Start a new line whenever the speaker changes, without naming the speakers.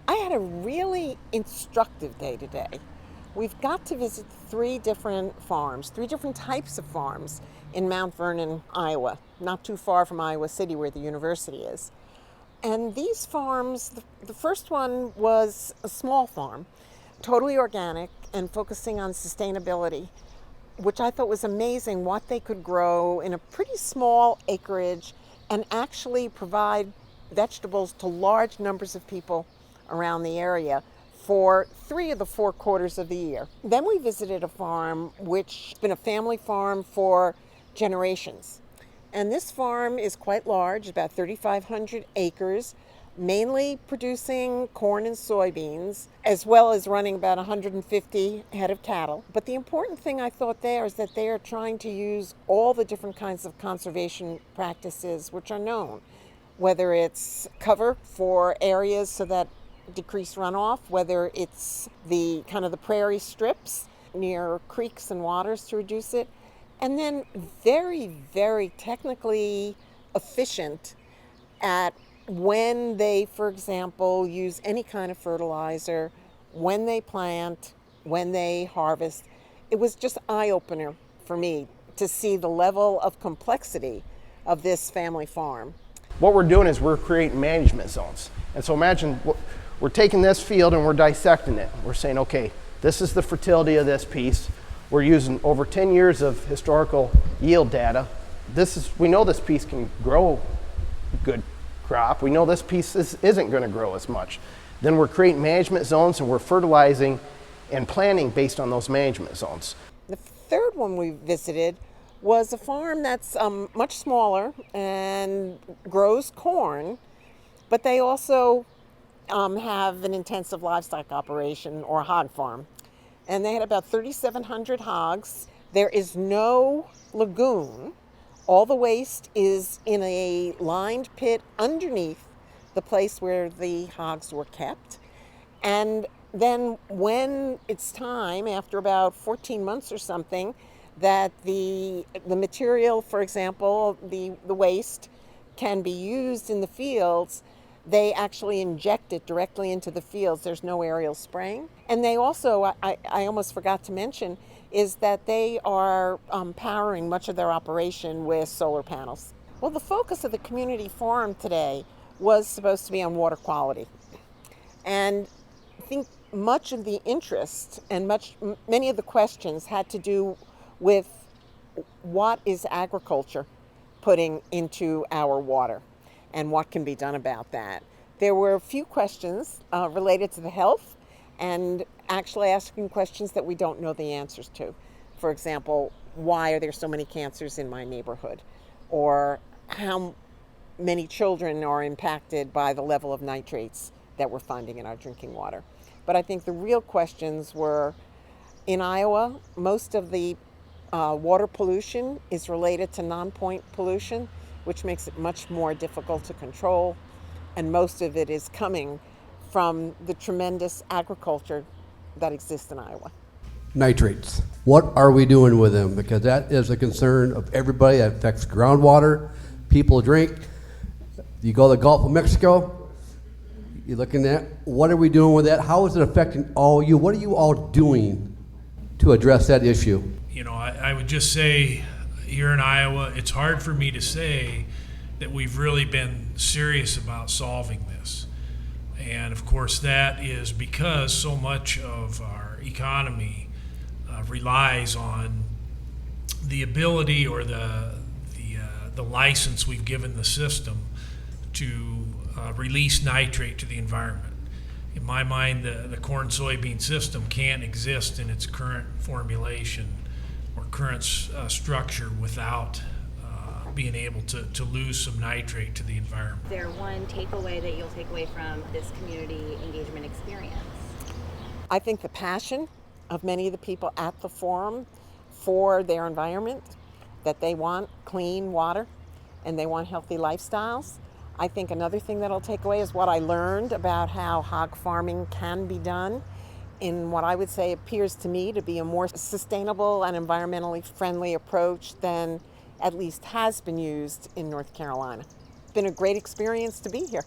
I had a really instructive day today. We've got to visit three different farms, three different types of farms in Mount Vernon, Iowa, not too far from Iowa City where the university is. And these farms, the first one was a small farm, totally organic and focusing on sustainability, which I thought was amazing what they could grow in a pretty small acreage and actually provide vegetables to large numbers of people around the area for 3 of the 4 quarters of the year. Then we visited a farm which has been a family farm for generations. And this farm is quite large, about 3,500 acres, mainly producing corn and soybeans, as well as running about 150 head of cattle. But the important thing I thought there is that they are trying to use all the different kinds of conservation practices which are known, whether it's cover for areas so that decrease runoff, whether it's the kind of the prairie strips near creeks and waters to reduce it, and then very, very technically efficient at when they, for example, use any kind of fertilizer, when they plant, when they harvest. It was just eye-opener for me to see the level of complexity of this family farm.
What we're doing is we're creating management zones. And so imagine we're taking this field and we're dissecting it. We're saying, okay, this is the fertility of this piece. We're using over 10 years of historical yield data. We know this piece can grow good crop. We know this piece isn't going to grow as much. Then we're creating management zones and we're fertilizing and planting based on those management zones.
The third one we visited was a farm that's much smaller and grows corn, but they also have an intensive livestock operation or hog farm. And they had about 3,700 hogs. There is no lagoon. All the waste is in a lined pit underneath the place where the hogs were kept. And then when it's time, after about 14 months or something, that the material, for example, the waste, can be used in the fields, they actually inject it directly into the fields. There's no aerial spraying. And they also, I almost forgot to mention, is that they are powering much of their operation with solar panels. Well, the focus of the community forum today was supposed to be on water quality. And I think much of the interest and many of the questions had to do with what is agriculture putting into our water and what can be done about that. There were a few questions related to the health and actually asking questions that we don't know the answers to. For example, why are there so many cancers in my neighborhood? Or how many children are impacted by the level of nitrates that we're finding in our drinking water? But I think the real questions were, in Iowa, most of the water pollution is related to non-point pollution, which makes it much more difficult to control. And most of it is coming from the tremendous agriculture that exists in Iowa.
Nitrates. What are we doing with them? Because that is a concern of everybody. That affects groundwater, people drink. You go to the Gulf of Mexico, you're looking at what are we doing with that? How is it affecting all you? What are you all doing to address that issue?
You know, I would just say here in Iowa, it's hard for me to say that we've really been serious about solving this. And of course, that is because so much of our economy relies on the ability or the license we've given the system to release nitrate to the environment. In my mind, the corn soybean system can't exist in its current formulation or current structure without being able to lose some nitrate to the environment.
Is there one takeaway that you'll take away from this community engagement experience?
I think the passion of many of the people at the forum for their environment, that they want clean water and they want healthy lifestyles. I think another thing that I'll take away is what I learned about how hog farming can be done in what I would say appears to me to be a more sustainable and environmentally friendly approach than at least has been used in North Carolina. It's been a great experience to be here.